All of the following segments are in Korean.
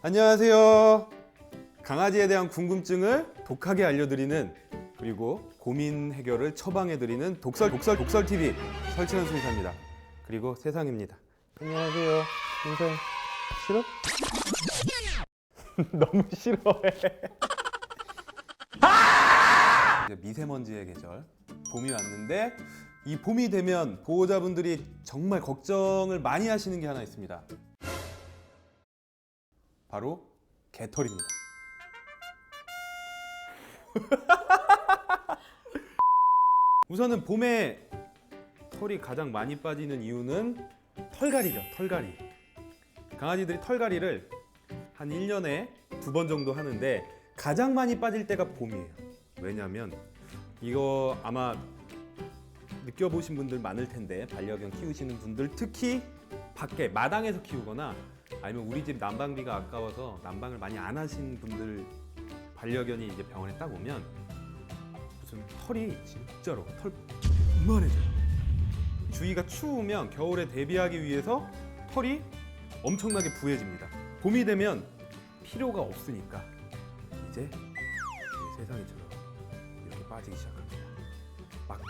안녕하세요. 강아지에 대한 궁금증을 독하게 알려드리는 그리고 고민 해결을 처방해드리는 독설TV 설치현 수의사입니다. 그리고 세상입니다. 안녕하세요. 인사 싫어? 너무 싫어해. 이제 미세먼지의 계절 봄이 왔는데 이 봄이 되면 보호자분들이 정말 걱정을 많이 하시는 게 하나 있습니다. 바로 개털입니다. 우선은 봄에 털이 가장 많이 빠지는 이유는 털갈이죠. 털갈이. 강아지들이 털갈이를 한 1년에 2번 정도 하는데 가장 많이 빠질 때가 봄이에요. 왜냐면 이거 아마 느껴보신 분들 많을 텐데, 반려견 키우시는 분들 특히 밖에 마당에서 키우거나 아니면 우리 집 난방비가 아까워서 난방을 많이 안 하신 분들, 반려견이 이제 병원에 딱 오면 무슨 털이 진짜로 털 이만해져요. 주위가 추우면 겨울에 대비하기 위해서 털이 엄청나게 부해집니다. 봄이 되면 필요가 없으니까 이제 세상이처럼 이렇게 빠지기 시작합니다. 막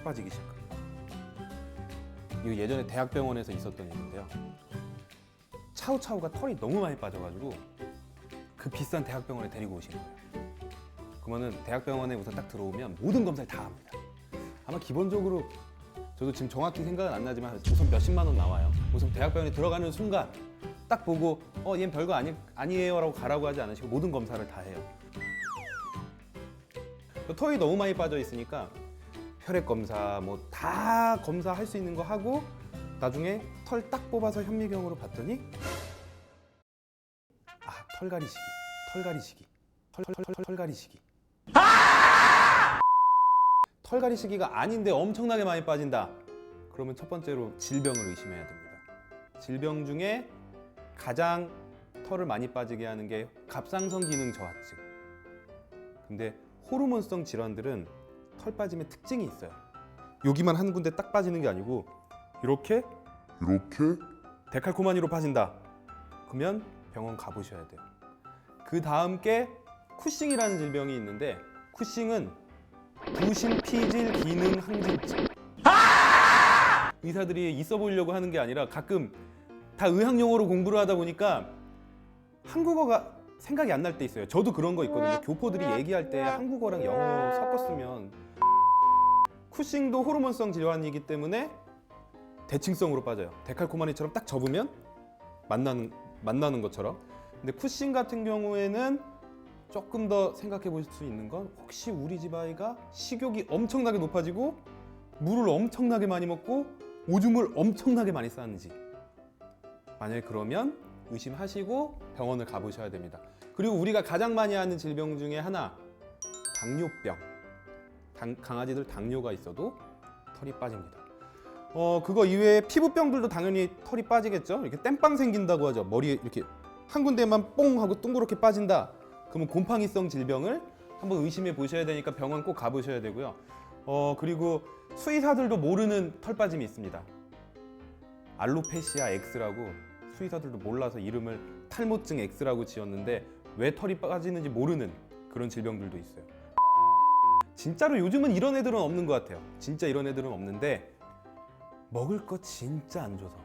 빠지기 시작합니다. 이거 예전에 대학병원에서 있었던 일인데요. 차우차우가 털이 너무 많이 빠져가지고 그 비싼 대학병원에 데리고 오신 거예요. 그러면은 대학병원에 우선 딱 들어오면 모든 검사를 다 합니다. 아마 기본적으로 저도 지금 정확히 생각은 안 나지만 우선 몇십만 원 나와요. 우선 대학병원에 들어가는 순간 딱 보고 얘는 별거 아니에요 라고 가라고 하지 않으시고 모든 검사를 다 해요. 털이 너무 많이 빠져 있으니까 혈액 검사 뭐 다 검사할 수 있는 거 하고 나중에 털 딱 뽑아서 현미경으로 봤더니 털갈이 시기. 털갈이 시기가 아닌데 엄청나게 많이 빠진다. 그러면 첫 번째로 질병을 의심해야 됩니다. 질병 중에 가장 털을 많이 빠지게 하는 게 갑상선 기능 저하증. 근데 호르몬성 질환들은 털 빠짐의 특징이 있어요. 여기만 한 군데 딱 빠지는 게 아니고 이렇게 데칼코마니로 빠진다. 그러면 병원 가보셔야 돼요. 그 다음 게 쿠싱이라는 질병이 있는데, 쿠싱은 부신피질 기능 항진증. 의사들이 있어 보이려고 하는 게 아니라 가끔 다 의학 용어로 공부를 하다 보니까 한국어가 생각이 안 날 때 있어요. 저도 그런 거 있거든요. 교포들이 얘기할 때 한국어랑 영어 섞었으면. 쿠싱도 호르몬성 질환이기 때문에 대칭성으로 빠져요. 데칼코마니처럼 딱 접으면 만나는 것처럼. 근데 쿠싱 같은 경우에는 조금 더 생각해 볼 수 있는 건, 혹시 우리 집 아이가 식욕이 엄청나게 높아지고 물을 엄청나게 많이 먹고 오줌을 엄청나게 많이 싸는지. 만약에 그러면 의심하시고 병원을 가보셔야 됩니다. 그리고 우리가 가장 많이 하는 질병 중에 하나, 당뇨병. 강아지들 당뇨가 있어도 털이 빠집니다. 그거 이외에 피부병들도 당연히 털이 빠지겠죠. 이렇게 땜빵 생긴다고 하죠. 머리에 이렇게 한 군데만 뽕 하고 둥그렇게 빠진다. 그러면 곰팡이성 질병을 한번 의심해 보셔야 되니까 병원 꼭 가보셔야 되고요. 그리고 수의사들도 모르는 털 빠짐이 있습니다. 알로페시아 X라고, 수의사들도 몰라서 이름을 탈모증 X라고 지었는데 왜 털이 빠지는지 모르는 그런 질병들도 있어요. 진짜로 요즘은 이런 애들은 없는 것 같아요. 진짜 이런 애들은 없는데 먹을 거 진짜 안 줘서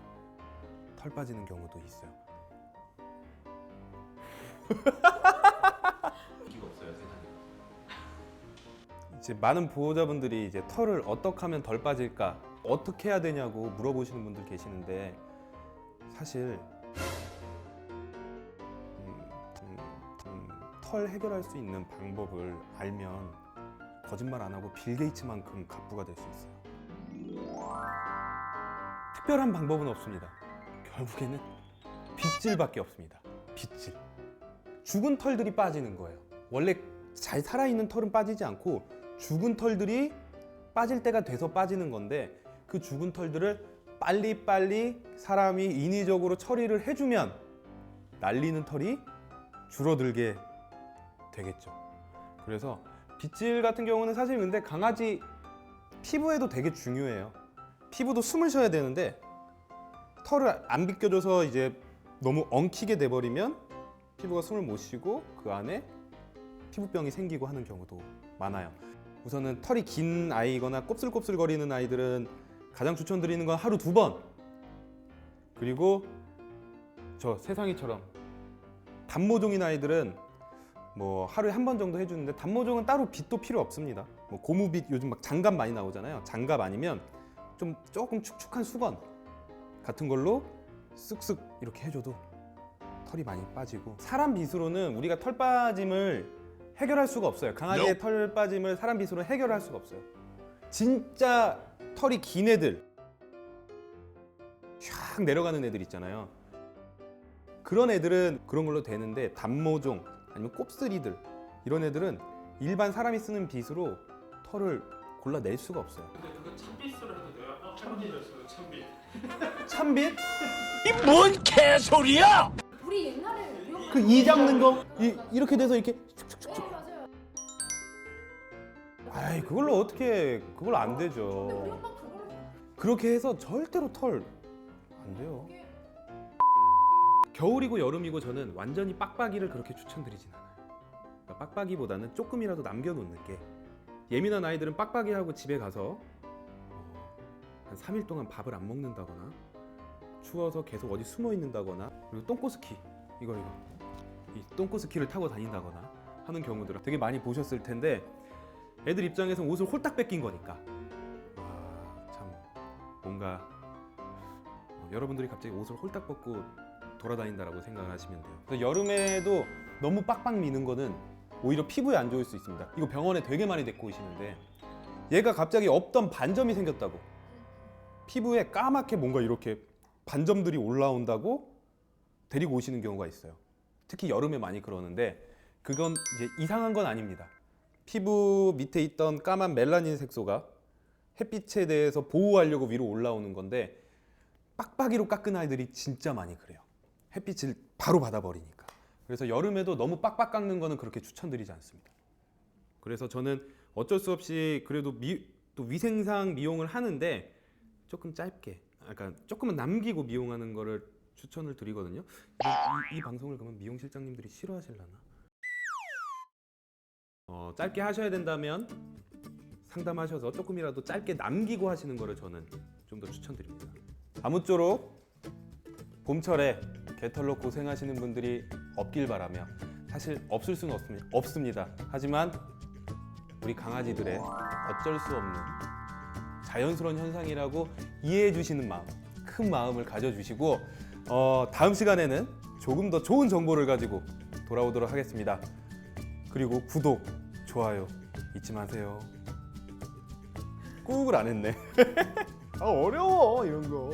털 빠지는 경우도 있어요. 이제 많은 보호자분들이 이제 털을 어떻게 하면 덜 빠질까, 어떻게 해야 되냐고 물어보시는 분들 계시는데, 사실 털 해결할 수 있는 방법을 알면 거짓말 안 하고 빌 게이츠만큼 갑부가 될 수 있어요. 특별한 방법은 없습니다. 결국에는 빗질밖에 없습니다. 빗질. 죽은 털들이 빠지는 거예요. 원래 잘 살아있는 털은 빠지지 않고 죽은 털들이 빠질 때가 돼서 빠지는 건데, 그 죽은 털들을 빨리빨리 사람이 인위적으로 처리를 해주면 날리는 털이 줄어들게 되겠죠. 그래서 빗질 같은 경우는 사실 근데 강아지 피부에도 되게 중요해요. 피부도 숨을 쉬어야 되는데 털을 안 빗겨줘서 이제 너무 엉키게 돼버리면 피부가 숨을 못 쉬고 그 안에 피부병이 생기고 하는 경우도 많아요. 우선은 털이 긴 아이거나 곱슬곱슬거리는 아이들은 가장 추천드리는 건 하루 2번. 그리고 저 세상이처럼 단모종인 아이들은 뭐 하루에 1번 정도 해주는데, 단모종은 따로 빗도 필요 없습니다. 뭐 고무빗, 요즘 막 장갑 많이 나오잖아요. 장갑 아니면 좀 조금 축축한 수건 같은 걸로 쓱쓱 이렇게 해줘도 털이 많이 빠지고. 사람 빗으로는 우리가 털 빠짐을 해결할 수가 없어요. 강아지의 털 빠짐을 사람 빗으로 해결할 수가 없어요. 진짜 털이 긴 애들, 샥 내려가는 애들 있잖아요. 그런 애들은 그런 걸로 되는데, 단모종 아니면 곱슬이들, 이런 애들은 일반 사람이 쓰는 빗으로 털을 골라낼 수가 없어요. 근데 그거 참빗으로 해도 돼요? 참빗을 써요, 참빗. 참빗? 이 뭔 개소리야! 우리 옛날에 우리 그 이 잡는 거 이렇게 돼서 이렇게 네, 맞아요. 아이, 그걸로 어떻게, 그걸 안 근데 우리 되죠. 엄마 그걸로 그렇게 해서 절대로 털 안 돼요. 겨울이고 여름이고 저는 완전히 빡빡이를 그렇게 추천드리진 않아요. 그러니까 빡빡이보다는 조금이라도 남겨놓는 게, 예민한 아이들은 빡빡이하고 집에 가서 한 3일 동안 밥을 안 먹는다거나, 추워서 계속 어디 숨어 있는다거나, 그리고 똥꼬스키 이거 이 똥꼬스키를 타고 다닌다거나 하는 경우들을 되게 많이 보셨을 텐데, 애들 입장에서 옷을 홀딱 뺏긴 거니까 참 뭔가 여러분들이 갑자기 옷을 홀딱 벗고 돌아다닌다라고 생각을 하시면 돼요. 그래서 여름에도 너무 빡빡 미는 거는 오히려 피부에 안 좋을 수 있습니다. 이거 병원에 되게 많이 데리고 오시는데, 얘가 갑자기 없던 반점이 생겼다고, 피부에 까맣게 뭔가 이렇게 반점들이 올라온다고 데리고 오시는 경우가 있어요. 특히 여름에 많이 그러는데, 그건 이제 이상한 건 아닙니다. 피부 밑에 있던 까만 멜라닌 색소가 햇빛에 대해서 보호하려고 위로 올라오는 건데, 빡빡이로 깎은 아이들이 진짜 많이 그래요. 햇빛을 바로 받아버리니까. 그래서 여름에도 너무 빡빡 깎는 거는 그렇게 추천드리지 않습니다. 그래서 저는 어쩔 수 없이 그래도 또 위생상 미용을 하는데, 조금 짧게, 약간 조금은 남기고 미용하는 거를 추천을 드리거든요. 이 방송을 그러면 미용 실장님들이 싫어하실라나? 짧게 하셔야 된다면 상담하셔서 조금이라도 짧게 남기고 하시는 거를 저는 좀 더 추천드립니다. 아무쪼록 봄철에 개털로 고생하시는 분들이 없길 바라며, 사실 없을 수는 없습니다. 하지만 우리 강아지들의 어쩔 수 없는 자연스러운 현상이라고 이해해 주시는 마음, 큰 마음을 가져주시고, 다음 시간에는 조금 더 좋은 정보를 가지고 돌아오도록 하겠습니다. 그리고 구독, 좋아요 잊지 마세요. 꾹을 안 했네. 어려워 이런 거.